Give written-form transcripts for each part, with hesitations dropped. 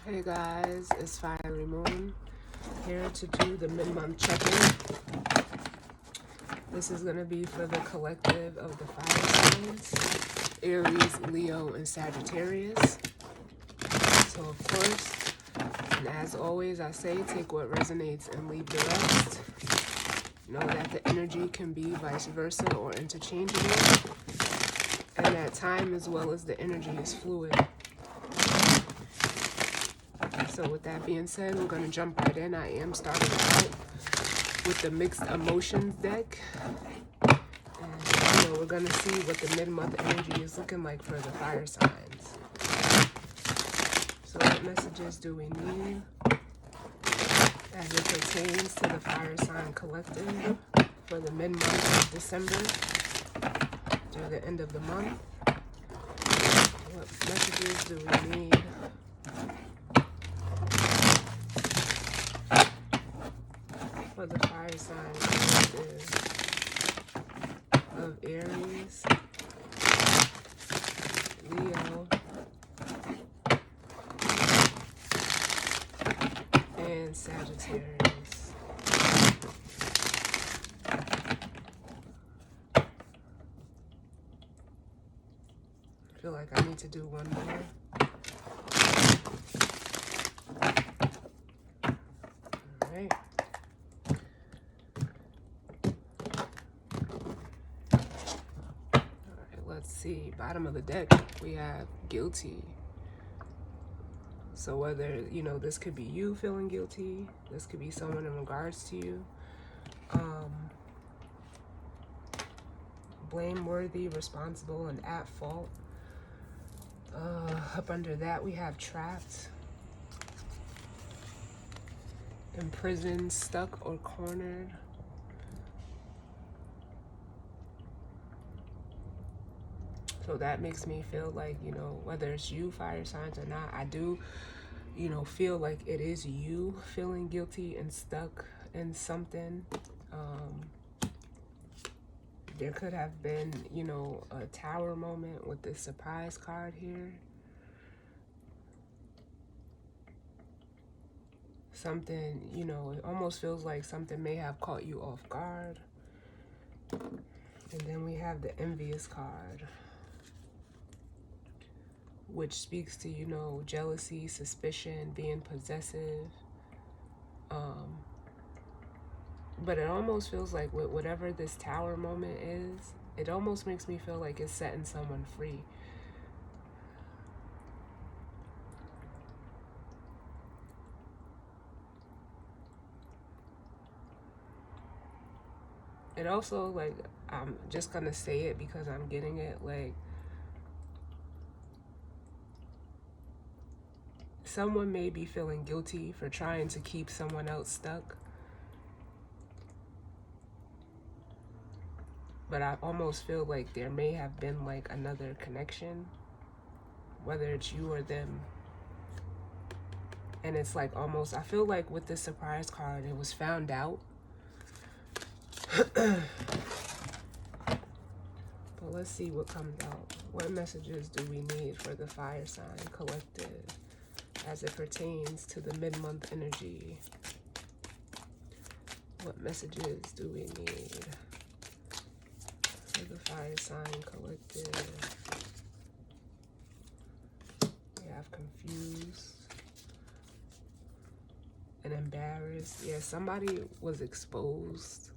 Hey guys, it's Fiery Moon here to do the mid-month check-in. This is going to be for the collective of the fire signs, Aries, Leo, and Sagittarius. So of course, and as always I say, take what resonates and leave the rest. Know that the energy can be vice versa or interchangeable, and that time as well as the energy is fluid. So with that being said, we're going to jump right in. I am starting out with the mixed emotions deck. And we're going to see what the mid-month energy is looking like for the fire signs. So what messages do we need as it pertains to the fire sign collective for the mid-month of December through the end of the month? What messages do we need for the fire sign of Aries, Leo, and Sagittarius? I feel like I need to do one more. All right. Let's see, bottom of the deck, we have guilty. So whether, this could be you feeling guilty, this could be someone in regards to you. Blameworthy, responsible, and at fault. Up under that, we have trapped, imprisoned, stuck, or cornered. So that makes me feel like, whether it's you, fire signs, or not, I do, feel like it is you feeling guilty and stuck in something. There could have been, a tower moment with the surprise card here. Something, it almost feels like something may have caught you off guard. And then we have the envious card, which speaks to, jealousy, suspicion, being possessive. But it almost feels like with whatever this tower moment is, it almost makes me feel like it's setting someone free. It also, like, I'm just gonna say it because I'm getting it, like, someone may be feeling guilty for trying to keep someone else stuck. But I almost feel like there may have been like another connection, whether it's you or them. And it's like almost, I feel like with this surprise card, it was found out. But let's see what comes out. What messages do we need for the fire sign collective as it pertains to the mid-month energy? What messages do we need for the fire sign collective? We have confused and embarrassed. Yeah, somebody was exposed.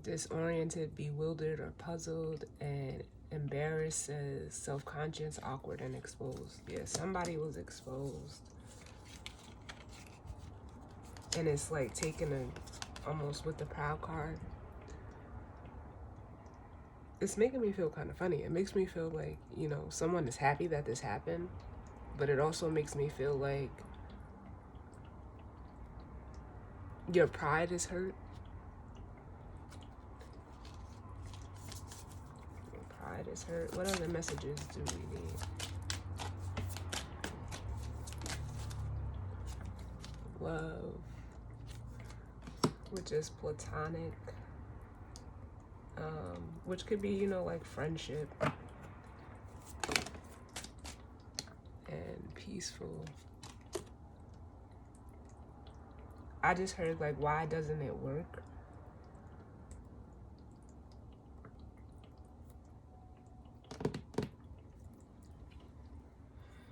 Disoriented, bewildered, or puzzled, and embarrassed, says self-conscious, awkward, and exposed. Yeah, somebody was exposed. And it's like taking almost with the proud card. It's making me feel kind of funny. It makes me feel like, someone is happy that this happened, but it also makes me feel like your pride is hurt. Your pride is hurt. What other messages do we need? Love, which is platonic, which could be, like friendship. peaceful. I just heard like, why doesn't it work?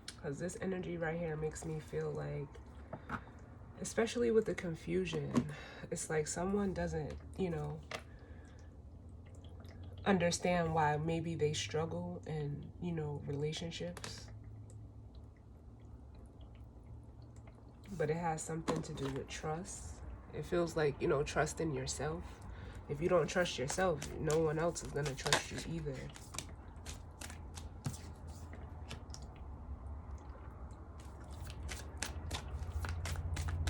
Because this energy right here makes me feel like, especially with the confusion, it's like someone doesn't, you know, understand why maybe they struggle in, you know, relationships. But it has something to do with trust. It feels like, you know, trust in yourself. If you don't trust yourself, no one else is going to trust you either.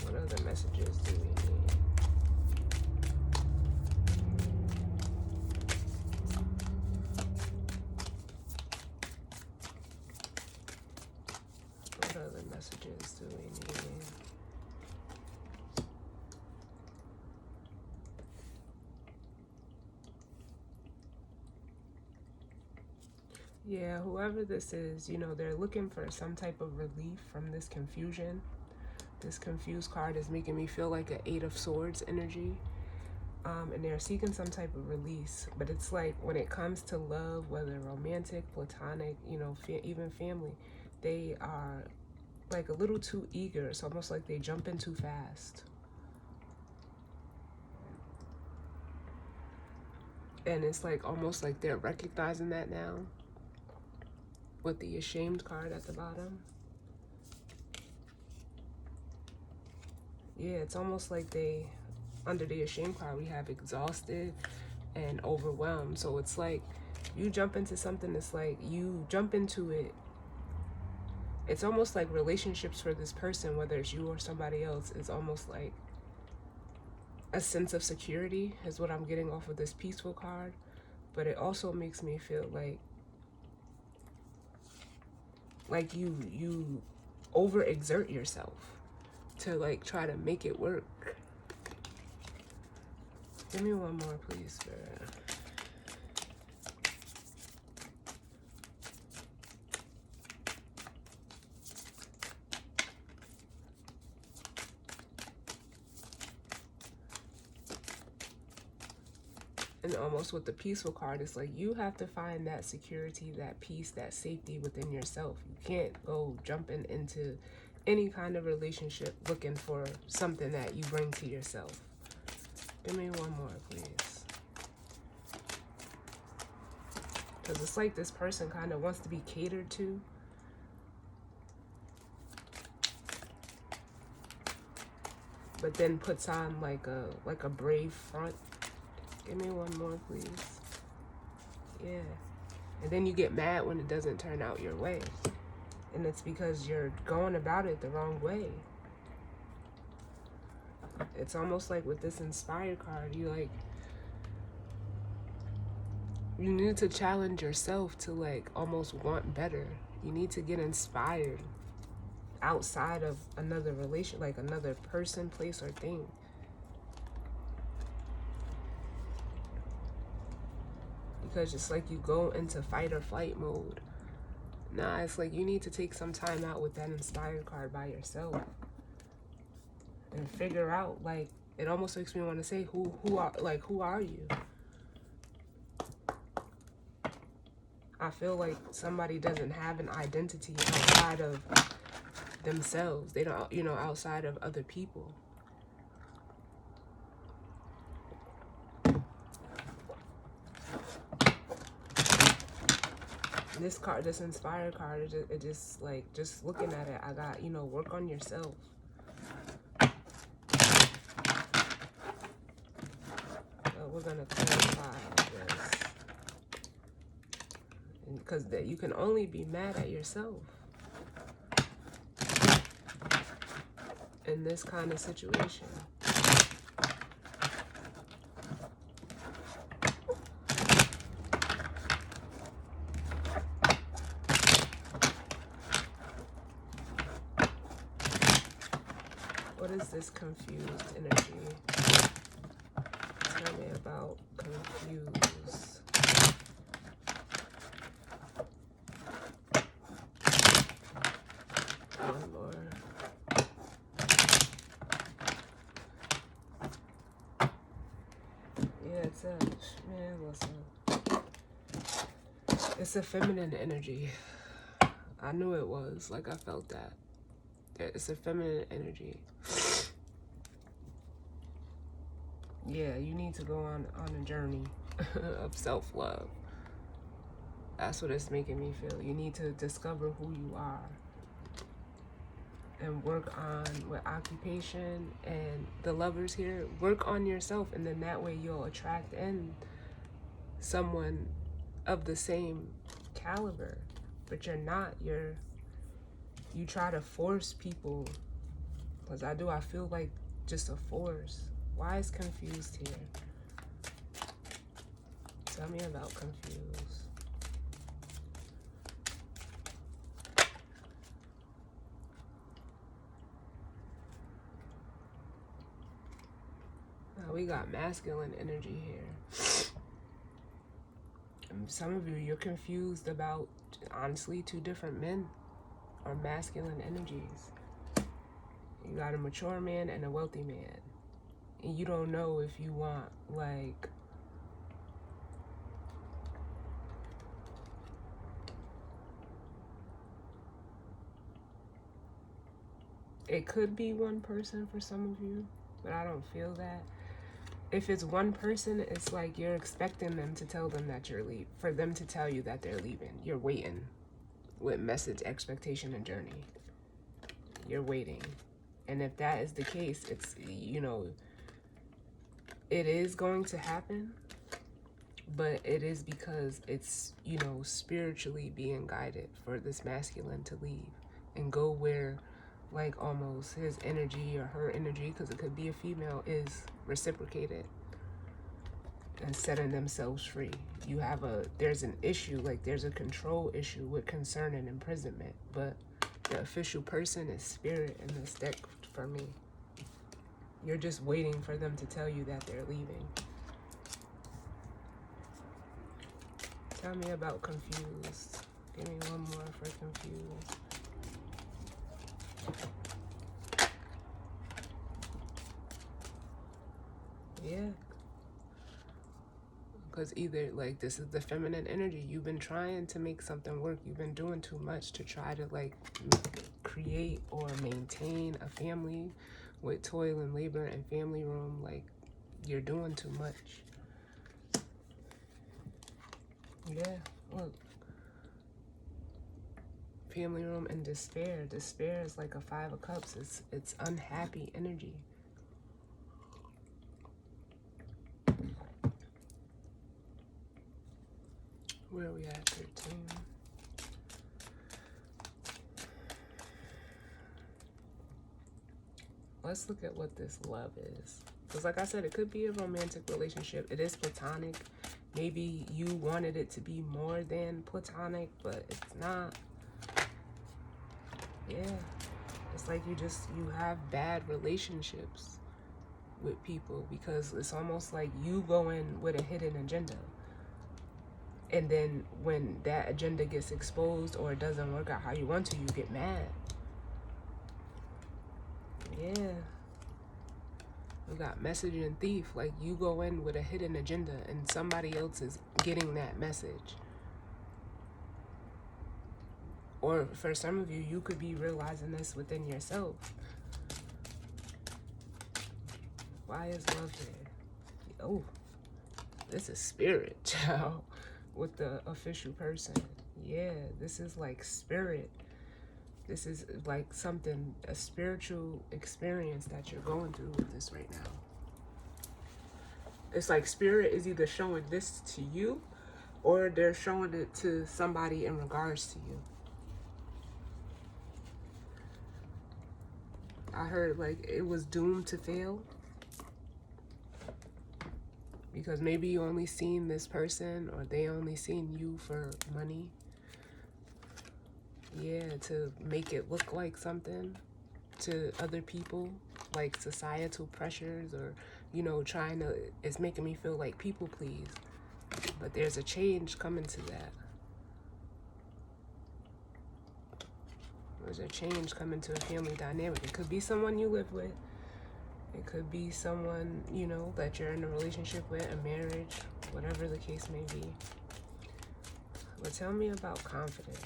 What other messages do we need? What other messages do we need? Yeah, whoever this is, you know, they're looking for some type of relief from this confusion. This confused card is making me feel like an 8 of Swords energy. And they're seeking some type of release. But it's like when it comes to love, whether romantic, platonic, you know, even family, they are like a little too eager. It's almost like they jump in too fast. And it's like almost like they're recognizing that now with the Ashamed card at the bottom. Yeah, it's almost like they, under the Ashamed card, we have exhausted and overwhelmed. So it's like you jump into something, it's like you jump into it. It's almost like relationships for this person, whether it's you or somebody else, is almost like a sense of security is what I'm getting off of this Peaceful card. But it also makes me feel like you overexert yourself to like try to make it work. Give me one more, please, Spirit. And almost with the Peaceful card, it's like you have to find that security, that peace, that safety within yourself. You can't go jumping into any kind of relationship looking for something that you bring to yourself. Give me one more, please. Because it's like this person kind of wants to be catered to. But then puts on like a brave front. Give me one more, please. Yeah. And then you get mad when it doesn't turn out your way. And it's because you're going about it the wrong way. It's almost like with this Inspired card, you need to challenge yourself to like almost want better. You need to get inspired outside of another relation, like another person, place, or thing. Because it's like you go into fight or flight mode. Nah, it's like you need to take some time out with that Inspired card by yourself and figure out, like, it almost makes me want to say, who are you? I feel like somebody doesn't have an identity outside of themselves. They don't, you know, outside of other people. This card, this Inspired card, it just like, just looking at it, I got, you know, work on yourself. We're gonna clarify this, because you can only be mad at yourself in this kind of situation. What is this confused energy? Tell me about confused. It's a feminine energy. I knew it was. Like, I felt that. It's a feminine energy. Yeah, you need to go on a journey of self-love. That's what it's making me feel. You need to discover who you are and work on with occupation and the lovers here. Work on yourself, and then that way you'll attract in someone of the same caliber. But you're not. You try to force people. Because I feel like just a force. Why is confused here? Tell me about confused. Now we got masculine energy here. And some of you, you're confused about, honestly, two different men or masculine energies. You got a mature man and a wealthy man. And you don't know if you want, like, it could be one person for some of you, but I don't feel that. If it's one person, it's like you're expecting them to tell them that you're leaving, for them to tell you that they're leaving. You're waiting with message, expectation, and journey. You're waiting. And if that is the case, it's, you know, it is going to happen, but it is because it's, you know, spiritually being guided for this masculine to leave and go where, like, almost his energy or her energy, because it could be a female, is reciprocated and setting themselves free. There's an issue, like there's a control issue with concern and imprisonment, but the official person is spirit in this deck for me. You're just waiting for them to tell you that they're leaving. Tell me about confused. Give me one more for confused. Yeah. Because either, like, this is the feminine energy. You've been trying to make something work. You've been doing too much to try to, like, create or maintain a family with toil and labor and family room. Like, you're doing too much. Yeah, look. Family room and despair. Despair is like a 5 of Cups. It's unhappy energy. Where are we at? 13. Let's look at what this love is. Because like I said, it could be a romantic relationship. It is platonic. Maybe you wanted it to be more than platonic, but it's not. Yeah. It's like you have bad relationships with people because it's almost like you go in with a hidden agenda. And then when that agenda gets exposed or it doesn't work out how you want to, you get mad. Yeah. We got message and thief. Like, you go in with a hidden agenda and somebody else is getting that message. Or for some of you, you could be realizing this within yourself. Why is love there? Oh, this is spirit, child, with the official person. Yeah, this is like spirit. This is like something, a spiritual experience that you're going through with this right now. It's like spirit is either showing this to you or they're showing it to somebody in regards to you. I heard like it was doomed to fail because maybe you only seen this person or they only seen you for money. Yeah, to make it look like something to other people, like societal pressures or, you know, it's making me feel like people please. But there's a change coming to that. There's a change coming to a family dynamic. It could be someone you live with. It could be someone, you know, that you're in a relationship with, a marriage, whatever the case may be. But tell me about confident.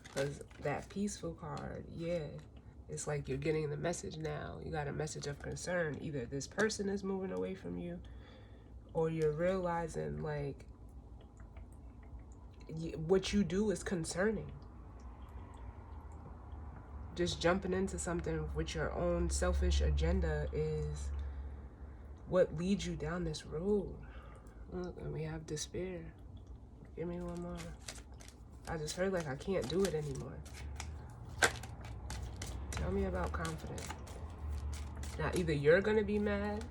Because that peaceful card, yeah, it's like you're getting the message now. You got a message of concern. Either this person is moving away from you, or you're realizing like what you do is concerning. Just jumping into something with your own selfish agenda is what leads you down this road. Look, and we have despair. Give me one more. I just heard like I can't do it anymore. Tell me about confidence. Now, either you're going to be mad.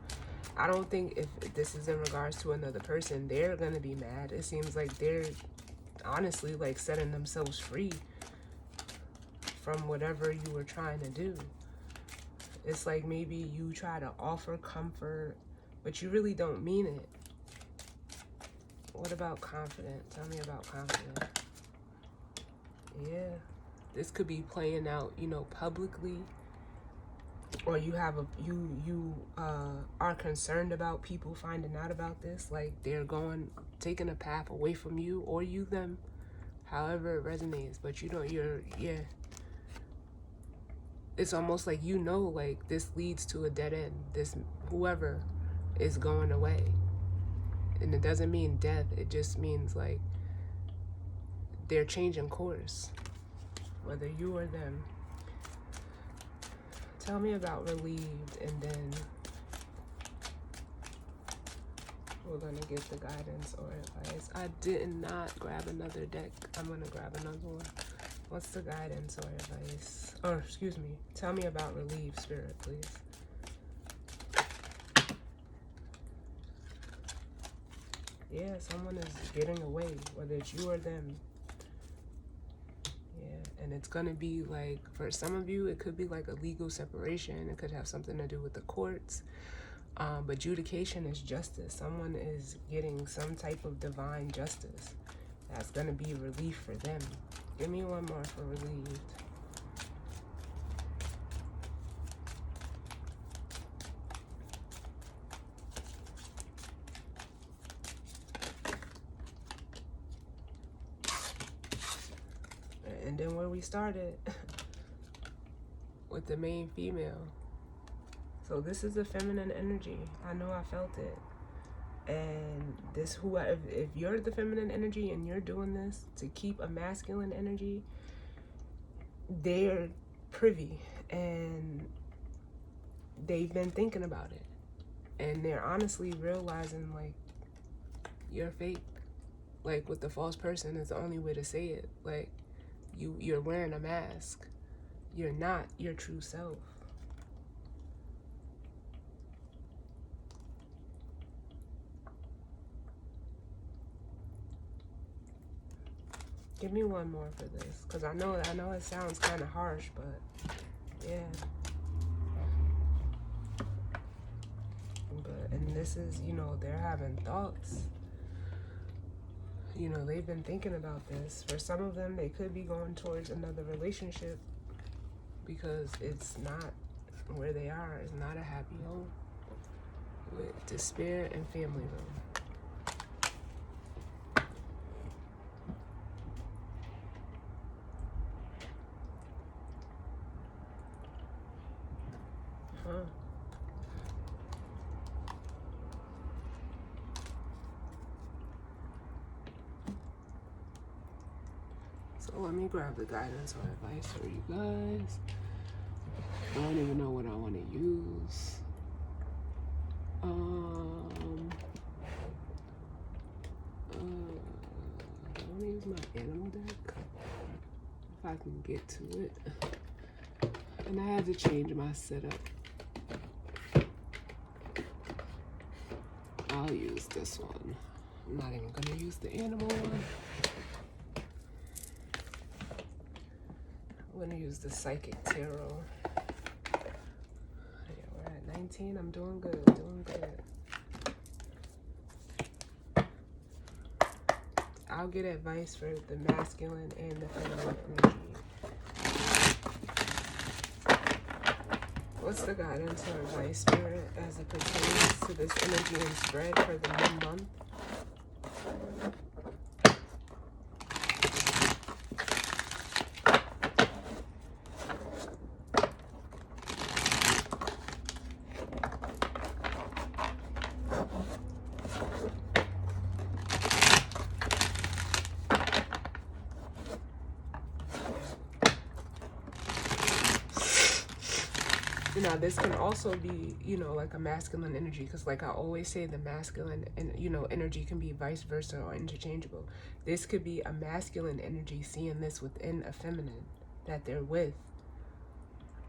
I don't think if this is in regards to another person, they're going to be mad. It seems like they're honestly like setting themselves free from whatever you were trying to do. It's like maybe you try to offer comfort, but you really don't mean it. What about confidence? Tell me about confidence. Yeah, this could be playing out, you know, publicly, or you have a you are concerned about people finding out about this, like they're taking a path away from you, or you them, however it resonates. But you know, yeah, it's almost like, you know, like this leads to a dead end. This whoever is going away, and it doesn't mean death. It just means like they're changing course, whether you or them. Tell me about relieved, and then we're gonna get the guidance or advice. I did not grab another deck. I'm gonna grab another one. What's the guidance or advice? Or excuse me, tell me about relieved, Spirit, please. Yeah, someone is getting away, whether it's you or them. And it's going to be like, for some of you, it could be like a legal separation. It could have something to do with the courts. But adjudication is justice. Someone is getting some type of divine justice. That's going to be relief for them. Give me one more for relieved. And then where we started with the main female. So this is the feminine energy. I know I felt it. And this, if you're the feminine energy and you're doing this to keep a masculine energy, they're privy and they've been thinking about it. And they're honestly realizing like you're fake. Like with the false person is the only way to say it. Like you're wearing a mask. You're not your true self. Give me one more for this, because I know it sounds kind of harsh, but yeah. And this is, you know, they're having thoughts. You know, they've been thinking about this. For some of them, they could be going towards another relationship because it's not where they are. It's not a happy home with despair and family room. So let me grab the guidance or advice for you guys. I don't even know what I want to use. I want to use my animal deck if I can get to it. And I had to change my setup. I'll use this one. I'm not even going to use the animal one. I'm going to use the Psychic Tarot. Yeah, we're at 19. I'm doing good. Doing good. I'll get advice for the masculine and the feminine energy. What's the guidance or advice, Spirit, as it pertains to this energy and spread for the new month? Now, this can also be, you know, like a masculine energy, because like I always say, the masculine and, you know, energy can be vice versa or interchangeable. This could be a masculine energy seeing this within a feminine that they're with,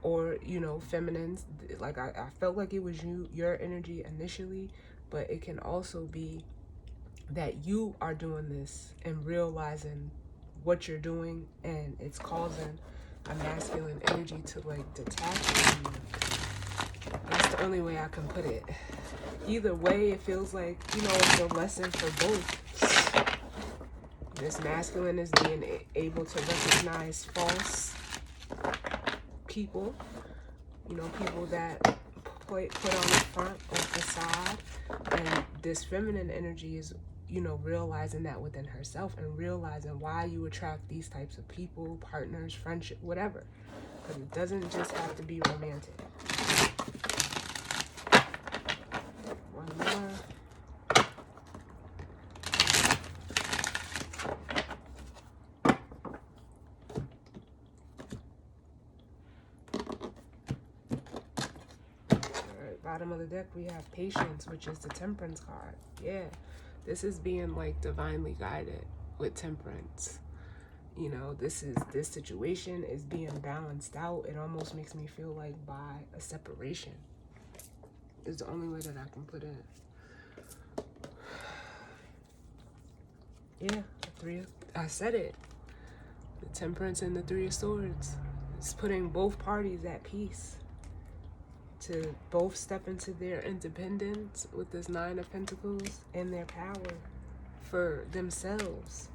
or, you know, feminines, like I felt like it was your energy initially, but it can also be that you are doing this and realizing what you're doing, and it's causing a masculine energy to like detach from you. That's the only way I can put it. Either way, it feels like, you know, it's a lesson for both. This masculine is being able to recognize false people, you know, people that put on a front or facade, and this feminine energy is, you know, realizing that within herself and realizing why you attract these types of people, partners, friendship, whatever. Because it doesn't just have to be romantic. One more. Alright, bottom of the deck we have Patience, which is the Temperance card. Yeah, this is being like divinely guided with Temperance. You know, this situation is being balanced out. It almost makes me feel like by a separation is the only way that I can put it. Yeah, I said it. The Temperance and the Three of Swords. It's putting both parties at peace. To both step into their independence with this Nine of Pentacles and their power for themselves.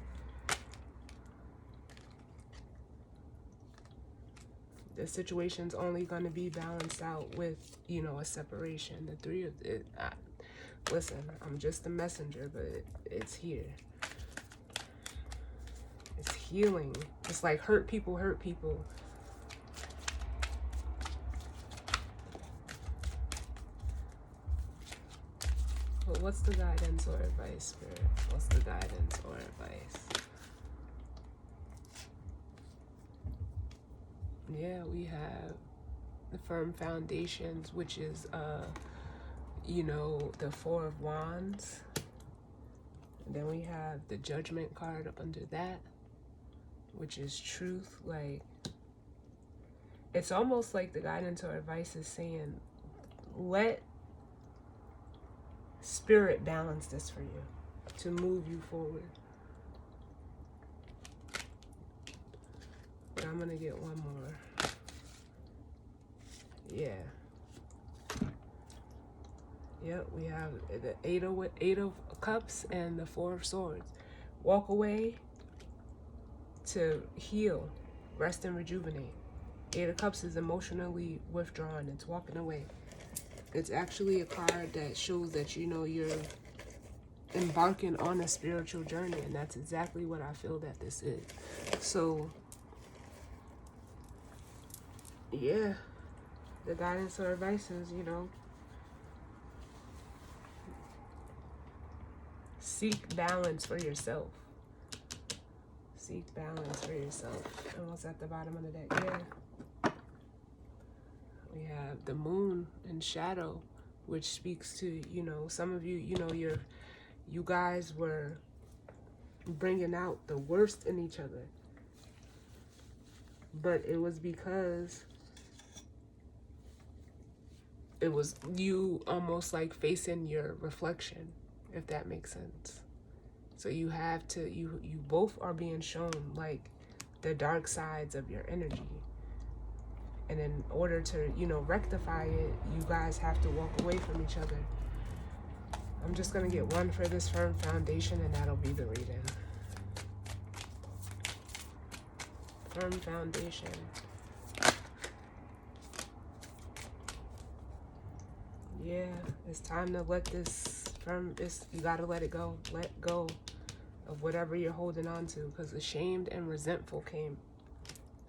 The situation's only going to be balanced out with, you know, a separation. The three of it. Listen, I'm just a messenger, but it's here. It's healing. It's like hurt people hurt people. But what's the guidance or advice, Spirit? What's the guidance or advice? Yeah, we have the firm foundations, which is, you know, the Four of Wands. And then we have the Judgment card up under that, which is truth. Like, it's almost like the guidance or advice is saying, let Spirit balance this for you to move you forward. But I'm gonna get one more. Yeah. Yep, we have the Eight of Cups and the Four of Swords. Walk away to heal, rest and rejuvenate. Eight of Cups is emotionally withdrawn. It's walking away. It's actually a card that shows that, you know, you're embarking on a spiritual journey, and that's exactly what I feel that this is. So, yeah, the guidance or advice is, you know, seek balance for yourself. Seek balance for yourself. And what's at the bottom of the deck? Yeah. We have the Moon and Shadow, which speaks to, you know, some of you, you know, you guys were bringing out the worst in each other. But it was because it was you almost like facing your reflection, if that makes sense. So you have to, you both are being shown like the dark sides of your energy. And in order to, you know, rectify it, you guys have to walk away from each other. I'm just going to get one for this firm foundation, and that'll be the reading. Firm foundation. Yeah, it's time to let this from this. You got to let it go. Let go of whatever you're holding on to, because ashamed and resentful came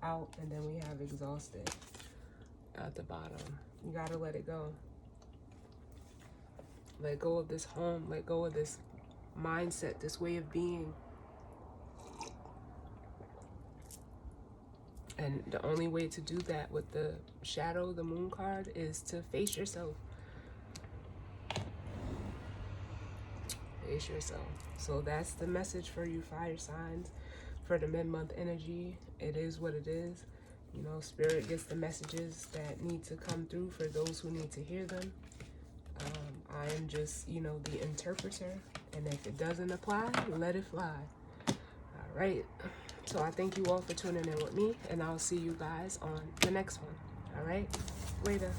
out, and then we have exhausted at the bottom. You got to let it go. Let go of this home. Let go of this mindset, this way of being. And the only way to do that with the shadow, the moon card, is to face yourself. Face yourself. So that's the message for you fire signs for the mid-month energy. It is what it is. You know, Spirit gets the messages that need to come through for those who need to hear them. I am just, you know, the interpreter. And if it doesn't apply, let it fly. All right. So I thank you all for tuning in with me. And I'll see you guys on the next one. All right. Later.